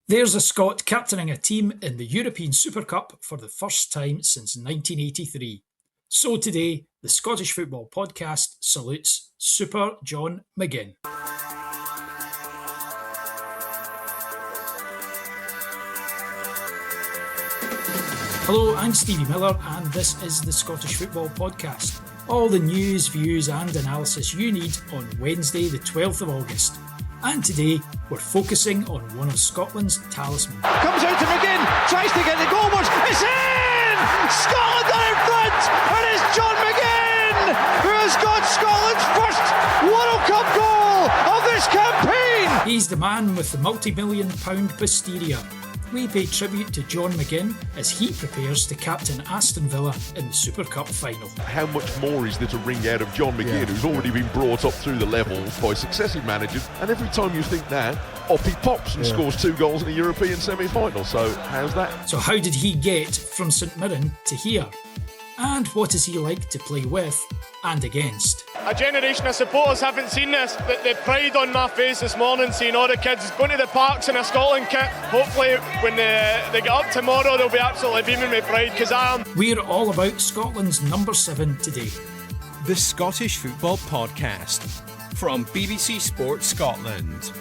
There's a Scot captaining a team in the European Super Cup for the first time since 1983. So today, the Scottish Football Podcast salutes Super John McGinn. Hello, I'm Stevie Miller and this is the Scottish Football Podcast. All the news, views and analysis you need on Wednesday the 12th of August. And today, we're focusing on one of Scotland's talisman. Comes out to McGinn, tries to get the goal, but it's in! Scotland are in front! And it's John McGinn who has got Scotland's first World Cup goal of this campaign! He's the man with the multi-million pound posterior. We pay tribute to John McGinn as he prepares to captain Aston Villa in the Super Cup final. How much more is there to wring out of John McGinn, who's already been brought up through the levels by successive managers, and every time you think that, up he pops and scores 2 goals in a European semi-final. So how's that? So how did he get from St Mirren to here? And what is he like to play with and against? A generation of supporters haven't seen this. The pride on my face this morning, seeing all the kids going to the parks in a Scotland kit. Hopefully when they get up tomorrow, they'll be absolutely beaming with pride, because I am. We're all about Scotland's number 7 today. The Scottish Football Podcast from BBC Sports Scotland.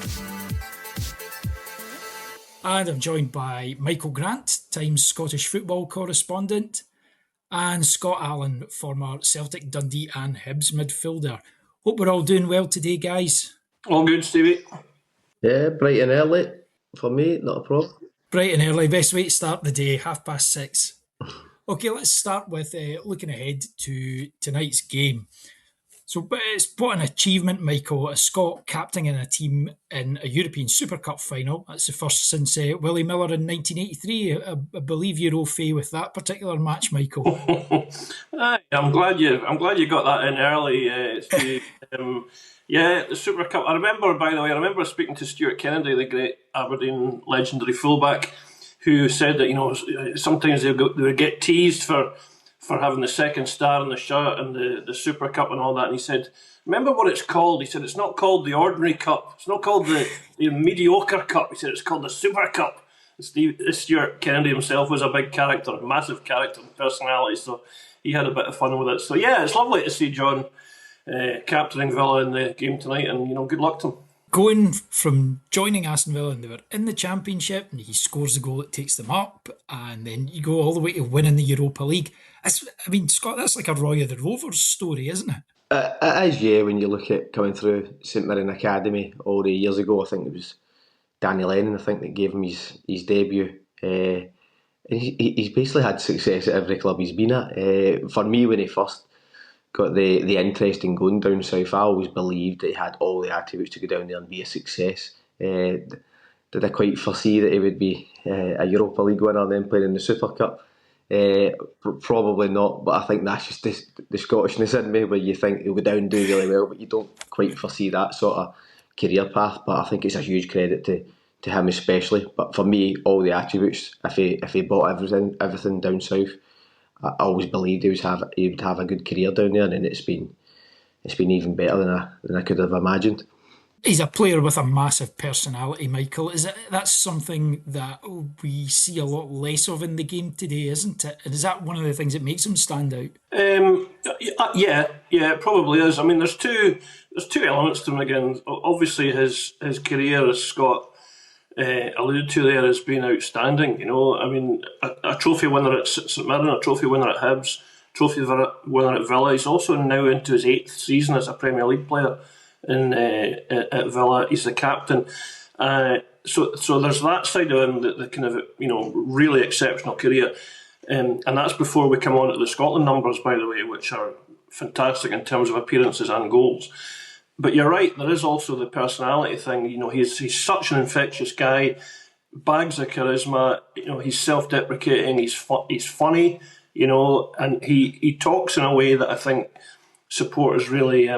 And I'm joined by Michael Grant, Times Scottish football correspondent, and Scott Allan, former Celtic, Dundee and Hibs midfielder. Hope we're all doing well today, guys. All good, Stevie. Yeah, bright and early for me, not a problem. Bright and early, best way to start the day, 6:30. Okay, let's start with looking ahead to tonight's game. So it's what an achievement, Michael, a Scot captaining a team in a European Super Cup final. That's the first since Willie Miller in 1983. I believe you're au fait with that particular match, Michael. I'm glad you got that in early, Steve. Yeah, the Super Cup. I remember speaking to Stuart Kennedy, the great Aberdeen legendary fullback, who said that sometimes they would get teased for having the second star in the shirt and the Super Cup and all that. And he said, remember what it's called? He said, it's not called the ordinary cup. It's not called the mediocre cup. He said, it's called the Super Cup. Stuart Kennedy himself was a big character, a massive character and personality, so he had a bit of fun with it. So yeah, it's lovely to see John captaining Villa in the game tonight, and good luck to him. Going from joining Aston Villa and they were in the Championship and he scores the goal that takes them up, and then you go all the way to winning the Europa League. Scott, that's like a Roy of the Rovers story, isn't it? It is, yeah, when you look at coming through St Mirren Academy all the years ago. I think it was Danny Lennon, that gave him his debut. And he's basically had success at every club he's been at. For me, when he first got the interest in going down south, I always believed that he had all the attributes to go down there and be a success. Did I quite foresee that he would be a Europa League winner and then playing in the Super Cup? Probably not, but I think that's just the Scottishness in me, where you think he'll go down and do really well, but you don't quite foresee that sort of career path. But I think it's a huge credit to him especially. But for me, all the attributes, if he bought everything down south, I always believed he would have a good career down there, and it's been even better than I could have imagined. He's a player with a massive personality, Michael. That's something that we see a lot less of in the game today, isn't it? And is that one of the things that makes him stand out? Yeah, it probably is. I mean, there's two elements to him again. Obviously, his career, as Scott alluded to there, has been outstanding. A trophy winner at St Mirren, a trophy winner at Hibs, trophy winner at Villa. He's also now into his 8th season as a Premier League player at Villa. He's the captain. So there's that side of him, the kind of really exceptional career, and that's before we come on to the Scotland numbers, by the way, which are fantastic in terms of appearances and goals. But you're right, there is also the personality thing. He's such an infectious guy, bags of charisma. He's self-deprecating. He's funny. And he talks in a way that I think supporters really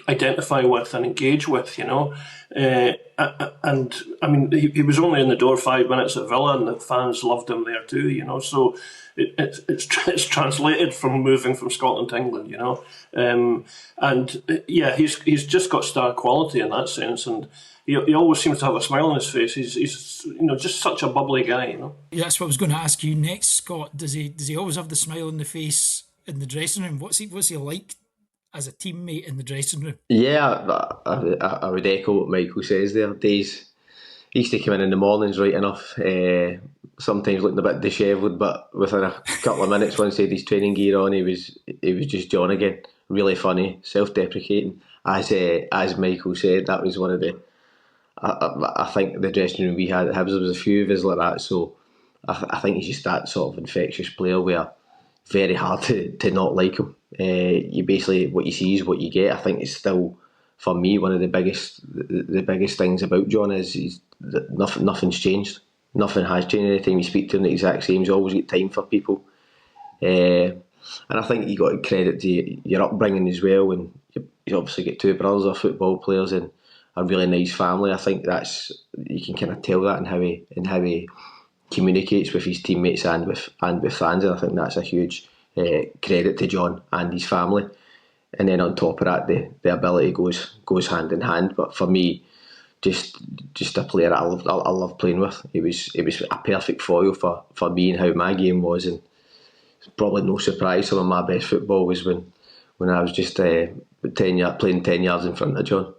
identify with and engage with. And I mean, he was only in the door 5 minutes at Villa, and the fans loved him there too. So it's translated from moving from Scotland to England, and yeah, he's just got star quality in that sense, and he always seems to have a smile on his face. He's just such a bubbly guy. Yeah, that's what I was going to ask you next, Scott. Does he always have the smile on the face in the dressing room? What's he like as a teammate in the dressing room? Yeah, I would echo what Michael says there. Days he used to come in the mornings right enough, sometimes looking a bit dishevelled, but within a couple of minutes, once he had his training gear on, he was just John again. Really funny, self-deprecating. As Michael said, that was one of the. I think the dressing room we had at Hibs, there was a few of us like that. So I think he's just that sort of infectious player where very hard to not like him. You basically, what you see is what you get. I think it's still, for me, one of the biggest things about John is that nothing's changed. Nothing has changed. Anytime you speak to him, the exact same. He's always got time for people. And I think you got to credit to your upbringing as well. And you obviously get two brothers are football players and a really nice family. I think you can kind of tell that in how he communicates with his teammates and with fans. And I think that's a huge credit to John and his family. And then on top of that, the ability goes hand in hand. But for me, just a player I love playing with. It was a perfect foil for me and how my game was. And probably no surprise, some of my best football was when I was just playing 10 yards in front of John.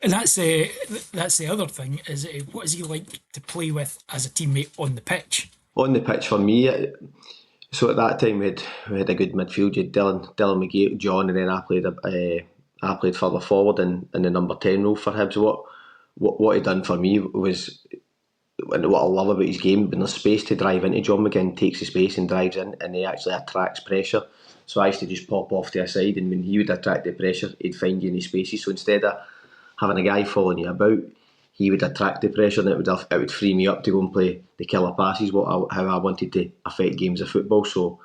And that's the other thing, is what is he like to play with as a teammate on the pitch? On the pitch for me, so at that time we had a good midfield. You had Dylan McGinn, John, and then I played further forward in the number 10 role for Hibs. What he done for me was, and what I love about his game, when there's space to drive into, John McGinn takes the space and drives in, and he actually attracts pressure. So I used to just pop off to a side, and when he would attract the pressure, he'd find you in his spaces. So instead of having a guy following you about, he would attract the pressure, and it would free me up to go and play the killer passes, how I wanted to affect games of football. So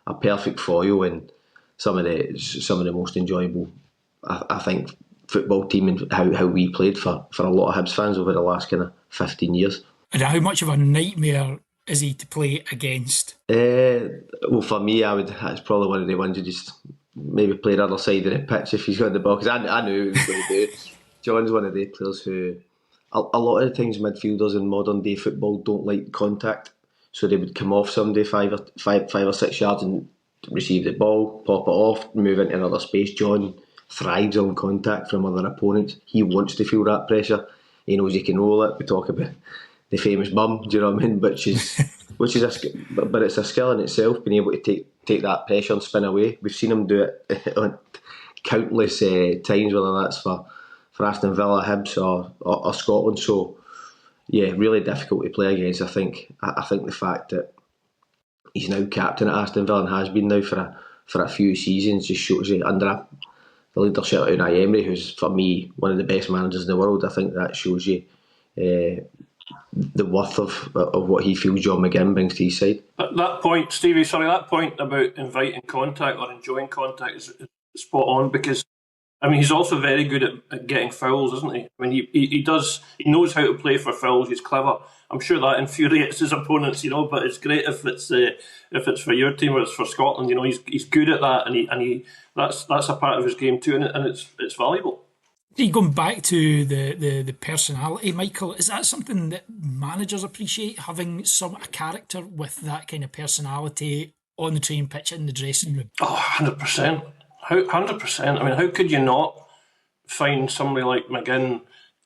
a perfect foil, and some of the most enjoyable, I think, football team and how we played for a lot of Hibs fans over the last kind of 15 years. And how much of a nightmare is he to play against? Well, for me, it's probably one of the ones you just maybe play the other side of the pitch if he's got the ball, because I knew he was going to do it. John's one of the players who, a lot of the times midfielders in modern day football don't like contact, so they would come off somebody five or 6 yards and receive the ball, pop it off, move into another space. John thrives on contact from other opponents. He wants to feel that pressure. He knows he can roll it. We talk about the famous bum, do you know what I mean? But it's a skill in itself, being able to take that pressure and spin away. We've seen him do it on countless times, whether that's for Aston Villa, Hibs or Scotland. So yeah, really difficult to play against. I think the fact that he's now captain at Aston Villa and has been now for a few seasons just shows you, under the leadership of Unai Emery, who's for me one of the best managers in the world. I think that shows you the worth of what he feels John McGinn brings to his side. That point, Stevie, that point about inviting contact or enjoying contact is spot on, because I mean, he's also very good at getting fouls, isn't he? I mean, he knows how to play for fouls. He's clever. I'm sure that infuriates his opponents, but it's great if it's for your team or it's for Scotland. He's good at that, and that's a part of his game too, and it's valuable. Going back to the personality, Michael, is that something that managers appreciate, having a character with that kind of personality on the training pitch in the dressing room? Oh, 100%. 100%. I mean, how could you not find somebody like McGinn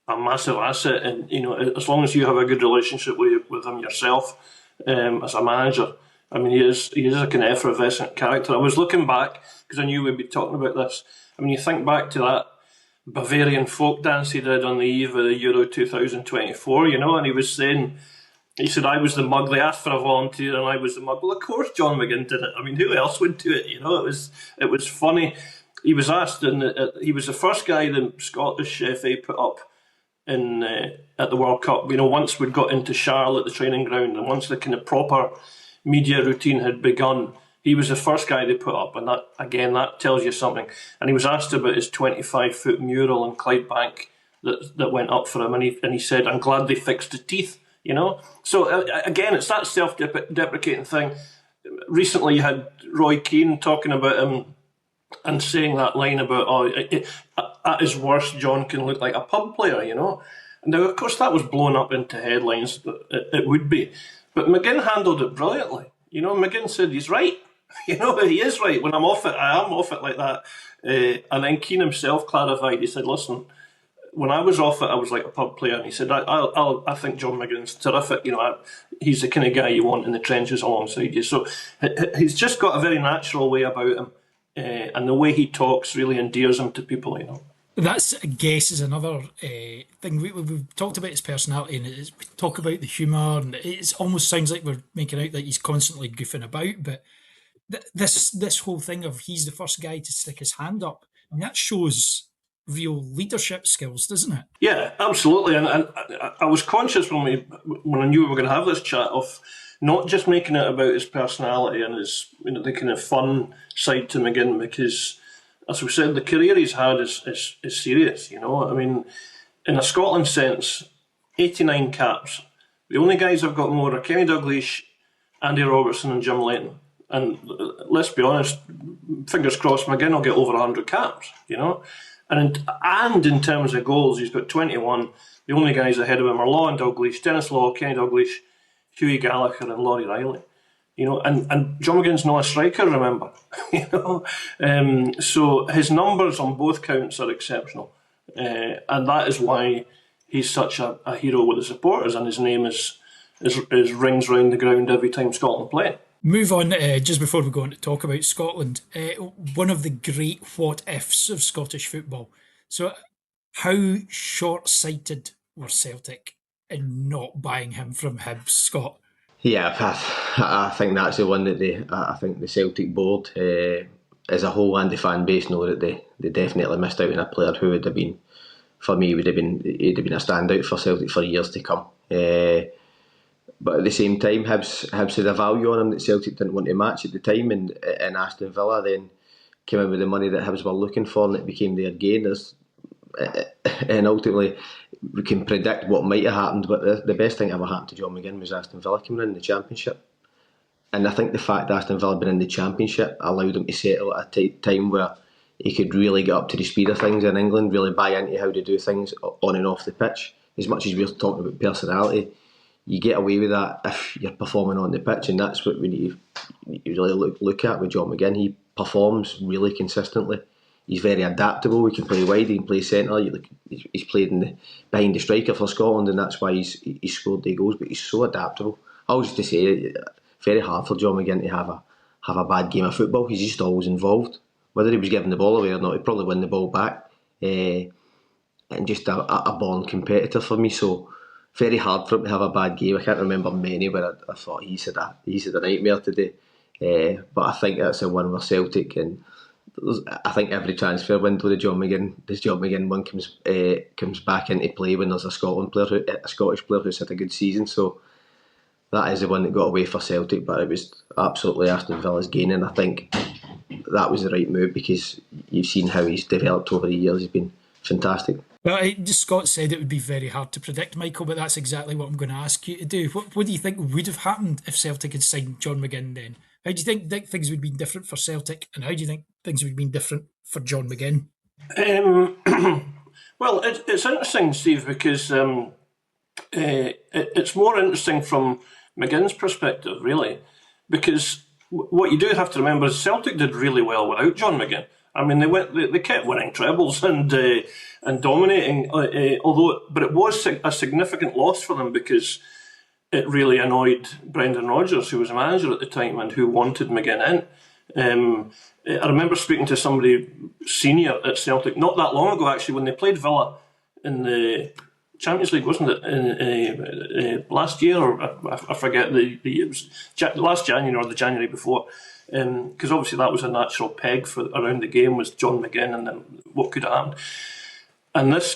a massive asset? And as long as you have a good relationship with him yourself, as a manager, I mean, he is a kind of effervescent character. I was looking back because I knew we'd be talking about this. I mean, you think back to that Bavarian folk dance he did on the eve of the Euro 2024, and he was saying, he said, I was the mug. They asked for a volunteer and I was the mug. Well, of course John McGinn did it. I mean, who else would do it? It was funny. He was asked, and he was the first guy the Scottish FA put up at the World Cup. Once we'd got into Charlotte, the training ground, and once the kind of proper media routine had begun, he was the first guy they put up. And that tells you something. And he was asked about his 25-foot mural in Clydebank that went up for him. And he said, I'm glad they fixed the teeth. So again, it's that self-deprecating thing. Recently you had Roy Keane talking about him and saying that line about at his worst, John can look like a pub player, you know. Now, of course, that was blown up into headlines. It would be. But McGinn handled it brilliantly. You know, McGinn said he's right. You know, he is right. When I'm off it, I am off it like that. And then Keane himself clarified. He said, listen, when I was off it, I was like a pub player. And he said, I think John McGinn's terrific. You know, he's the kind of guy you want in the trenches alongside you. So he's just got a very natural way about him. And the way he talks really endears him to people, you know. That's, I guess, is another thing. We've talked about his personality, and we talk about the humour, and it almost sounds like we're making out that he's constantly goofing about, but this whole thing of he's the first guy to stick his hand up, I mean, that shows real leadership skills, doesn't it? Yeah, absolutely. And I was conscious when I knew we were going to have this chat of not just making it about his personality and his, you know, the kind of fun side to McGinn, because, as we said, the career he's had is serious, you know. I mean, in a Scotland sense, 89 caps. The only guys I've got more are Kenny Dalglish, Andy Robertson and Jim Leighton. And let's be honest, fingers crossed, McGinn will get over 100 caps, you know. And in terms of goals, he's got 21. The only guys ahead of him are Law and Dalglish, Dennis Law, Kenny Dalglish, Hughie Gallagher and Laurie Riley. You know, and John McGinn's not a striker, remember. You know, so his numbers on both counts are exceptional, and that is why he's such a hero with the supporters, and his name is rings round the ground every time Scotland play. Move on, just before we go on to talk about Scotland, one of the great what-ifs of Scottish football. So how short-sighted were Celtic in not buying him from Hibs, Scott? Yeah, I think that's the one that I think the Celtic board as a whole and the fan base know that they definitely missed out on a player who would have been, for me, he'd have been a standout for Celtic for years to come. But at the same time, Hibs had a value on him that Celtic didn't want to match at the time, and Aston Villa then came in with the money that Hibs were looking for, and it became their gain. And ultimately, we can predict what might have happened, but the best thing ever happened to John McGinn was Aston Villa coming in the Championship. And I think the fact that Aston Villa had been in the Championship allowed him to settle at a time where he could really get up to the speed of things in England, really buy into how to do things on and off the pitch. As much as we're talking about personality, you get away with that if you're performing on the pitch, and that's what we need to really look at with John McGinn. He performs really consistently. He's very adaptable. He can play wide, he can play centre. He's played behind the striker for Scotland, and that's why he's scored the goals. But he's so adaptable. I always used to say, very hard for John McGinn to have a bad game of football. He's just always involved. Whether he was giving the ball away or not, he'd probably win the ball back. And just a born competitor for me. So very hard for him to have a bad game. I can't remember many where I thought he's had a nightmare today. But I think that's a one with Celtic, and I think every transfer window this John McGinn one comes back into play when there's a Scottish player who's had a good season. So that is the one that got away for Celtic, but it was absolutely Aston Villa's gain, and I think that was the right move because you've seen how he's developed over the years. He's been fantastic. Well, Scott said it would be very hard to predict, Michael, but that's exactly what I'm going to ask you to do. What do you think would have happened if Celtic had signed John McGinn then? How do you think things would have been different for Celtic, and how do you think things would have been different for John McGinn? Well, it's interesting, Steve, because it's more interesting from McGinn's perspective, really, because what you do have to remember is Celtic did really well without John McGinn. I mean, they kept winning trebles and dominating, but it was a significant loss for them because it really annoyed Brendan Rodgers, who was a manager at the time and who wanted McGinn in. I remember speaking to somebody senior at Celtic not that long ago, actually, when they played Villa in the Champions League, wasn't it? Last year, or I forget the year. It was last January or the January before. Because obviously that was a natural peg for around the game was John McGinn, and then what could have happened. And this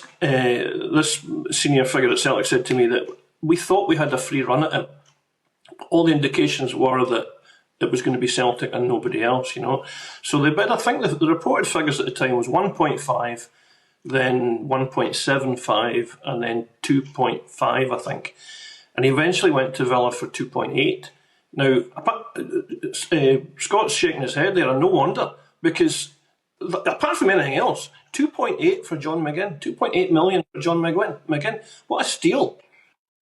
senior figure at Celtic said to me that we thought we had a free run at him. All the indications were that it was going to be Celtic and nobody else, you know. So they bid, I think the reported figures at the time was 1.5, then 1.75, and then 2.5, I think. And he eventually went to Villa for 2.8. Now, Scott's shaking his head there, and no wonder, because apart from anything else, 2.8 for John McGinn, 2.8 million for John McGinn. What a steal!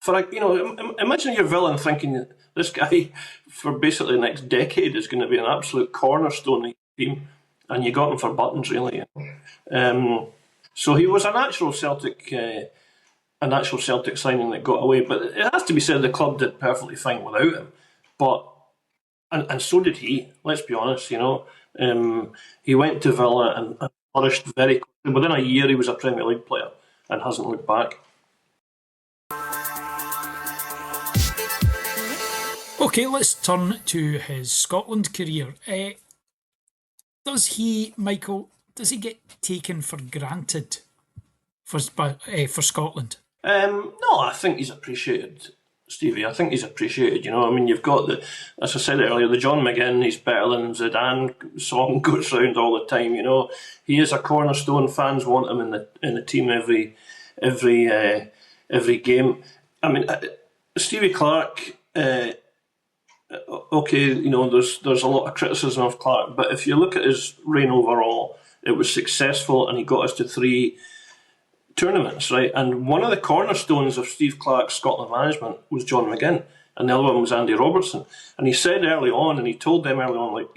Imagine you're Villa thinking this guy for basically the next decade is going to be an absolute cornerstone of the team, and you got him for buttons, really. So he was a natural Celtic signing that got away. But it has to be said the club did perfectly fine without him. But and so did he. Let's be honest. He went to Villa and flourished very quickly. Within a year, he was a Premier League player and hasn't looked back. Okay, let's turn to his Scotland career. Does he get taken for granted for Scotland? No, I think he's appreciated, Stevie. I think he's appreciated. You've got as I said earlier, the John McGinn. He's better than Zidane song goes round all the time. He is a cornerstone. Fans want him in the team every game. Stevie Clarke. There's a lot of criticism of Clarke, but if you look at his reign overall, it was successful, and he got us to 3 tournaments, right? And one of the cornerstones of Steve Clarke's Scotland management was John McGinn, and the other one was Andy Robertson. And he said early on, and he told them early on,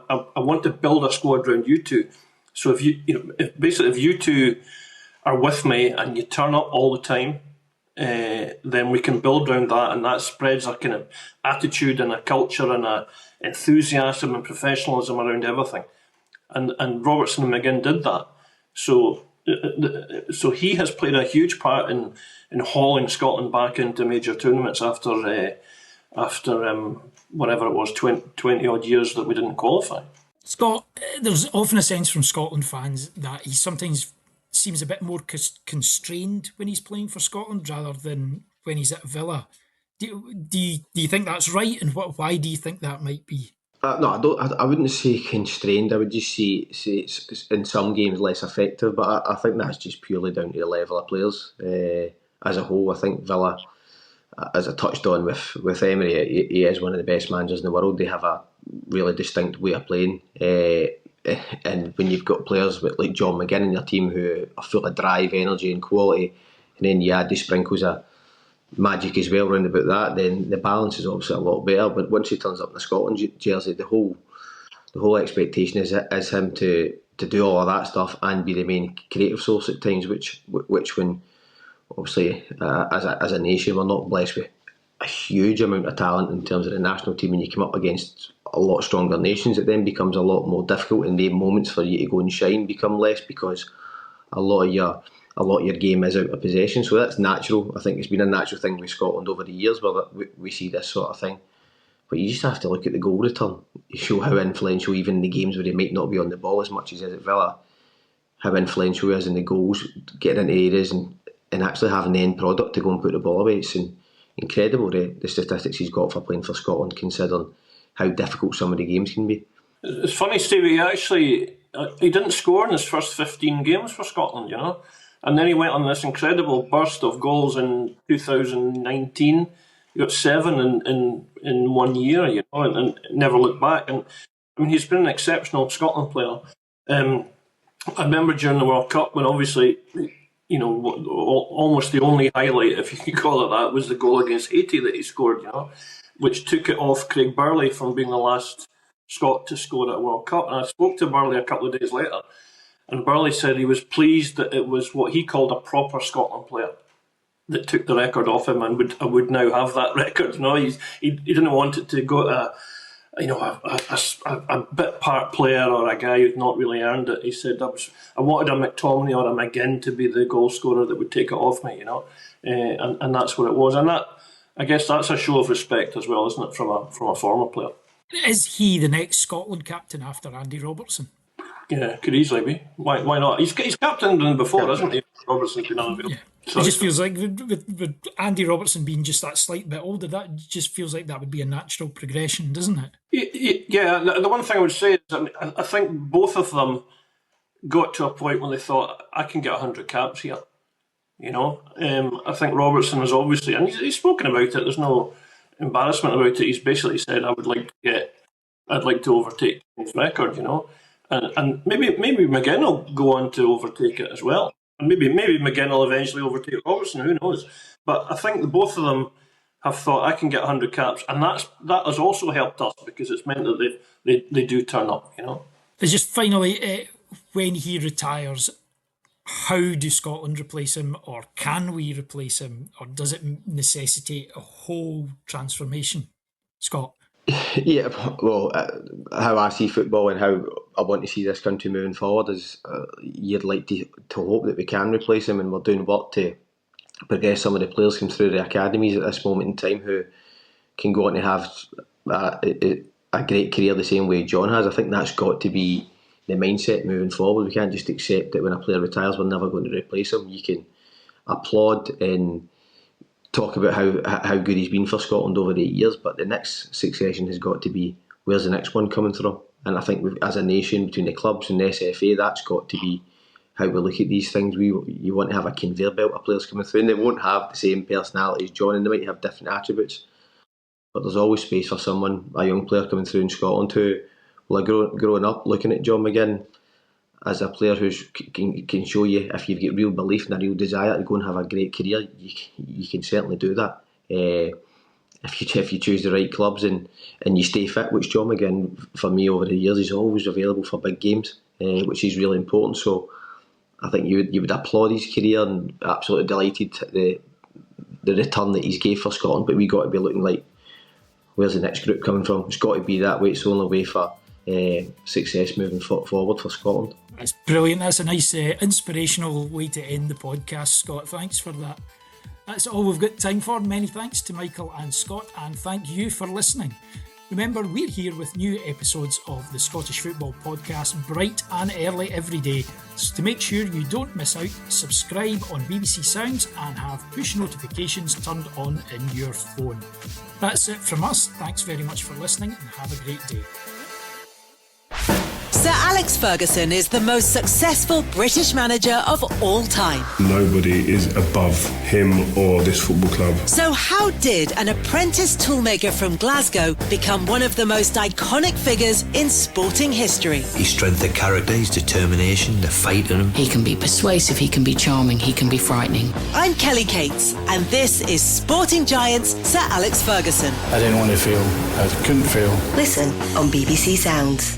I want to build a squad around you two. So if you two are with me and you turn up all the time, then we can build around that, and that spreads a kind of attitude and a culture and a enthusiasm and professionalism around everything. And Robertson and McGinn did that. So he has played a huge part in hauling Scotland back into major tournaments after whatever it was, 20 odd years that we didn't qualify. Scott, there's often a sense from Scotland fans that he sometimes seems a bit more constrained when he's playing for Scotland rather than when he's at Villa. Do you think that's right, and why do you think that might be? No, I wouldn't say constrained. I would just say it's in some games less effective, but I think that's just purely down to the level of players as a whole. I think Villa, as I touched on with Emery, he is one of the best managers in the world. They have a really distinct way of playing. And when you've got players like John McGinn in your team who are full of drive, energy and quality, and then you add the sprinkles of magic as well round about that, then the balance is obviously a lot better. But once he turns up in the Scotland jersey, the whole expectation is him to do all of that stuff and be the main creative source at times, which when obviously as a nation we're not blessed with a huge amount of talent in terms of the national team, and you come up against a lot stronger nations, it then becomes a lot more difficult, and the moments for you to go and shine become less because a lot of your game is out of possession. So that's natural. I think it's been a natural thing with Scotland over the years where we see this sort of thing. But you just have to look at the goal return. You show how influential, even in the games where he might not be on the ball as much as he is at Villa, how influential he is in the goals, getting into areas and actually having the end product to go and put the ball away. It's incredible the statistics he's got for playing for Scotland, considering how difficult some of the games can be. It's funny, Stevie, he didn't score in his first 15 games for Scotland, and then he went on this incredible burst of goals in 2019. He got 7 in 1 year, and never looked back. And he's been an exceptional Scotland player. I remember during the World Cup when obviously, almost the only highlight, if you could call it that, was the goal against Haiti that he scored, which took it off Craig Burley from being the last Scot to score at a World Cup. And I spoke to Burley a couple of days later, and Burley said he was pleased that it was what he called a proper Scotland player that took the record off him and would now have that record. He didn't want it to go to a bit part player or a guy who'd not really earned it. He said I wanted a McTominay or a McGinn to be the goal scorer that would take it off me, and that's what it was. And that, I guess, that's a show of respect as well, isn't it, from a former player? Is he the next Scotland captain after Andy Robertson? Yeah, could easily be. Why not? He's captained them before, hasn't he? Robertson's been unavailable. Yeah. It just feels like with Andy Robertson being just that slight bit older, that just feels like that would be a natural progression, doesn't it? Yeah, the one thing I would say is I think both of them got to a point when they thought, I can get 100 caps here. I think Robertson was obviously, and he's spoken about it, there's no embarrassment about it. He's basically said, I'd like to overtake his record, and maybe McGinn will go on to overtake it as well. And maybe McGinn will eventually overtake Robertson, who knows? But I think the both of them have thought, I can get 100 caps, and that has also helped us, because it's meant that they do turn up, you know. It's just finally, when he retires, how do Scotland replace him, or can we replace him, or does it necessitate a whole transformation? Scott? Yeah, well, how I see football and how I want to see this country moving forward is you'd like to hope that we can replace him, and we're doing work to progress some of the players come through the academies at this moment in time who can go on to have a great career the same way John has. I think that's got to be the mindset moving forward. We can't just accept that when a player retires we're never going to replace him. You can applaud and talk about how good he's been for Scotland over the 8 years, but the next succession has got to be, where's the next one coming from? And I think as a nation, between the clubs and the SFA, that's got to be how we look at these things. You want to have a conveyor belt of players coming through, and they won't have the same personality as John, and they might have different attributes, but there's always space for someone, a young player coming through in Scotland who will have grown up looking at John McGinn as a player who can show you, if you've got real belief and a real desire to go and have a great career, you can certainly do that. If you choose the right clubs and you stay fit, which John McGinn, for me over the years, is always available for big games, which is really important. So I think you would applaud his career and absolutely delighted at the return that he's gave for Scotland. But we got to be looking like, where's the next group coming from? It's got to be that way. It's the only way for success moving forward for Scotland. That's brilliant. That's a nice inspirational way to end the podcast, Scott. Thanks for that. That's all we've got time for. Many thanks to Michael and Scott, and thank you for listening. Remember, we're here with new episodes of the Scottish Football Podcast bright and early every day. So to make sure you don't miss out, subscribe on BBC Sounds and have push notifications turned on in your phone. That's it from us. Thanks very much for listening, and have a great day. Sir Alex Ferguson is the most successful British manager of all time. Nobody is above him or this football club. So how did an apprentice toolmaker from Glasgow become one of the most iconic figures in sporting history? His strength of character, his determination, the fight in him. He can be persuasive, he can be charming, he can be frightening. I'm Kelly Cates, and this is Sporting Giants Sir Alex Ferguson. I didn't want to feel, I couldn't feel. Listen on BBC Sounds.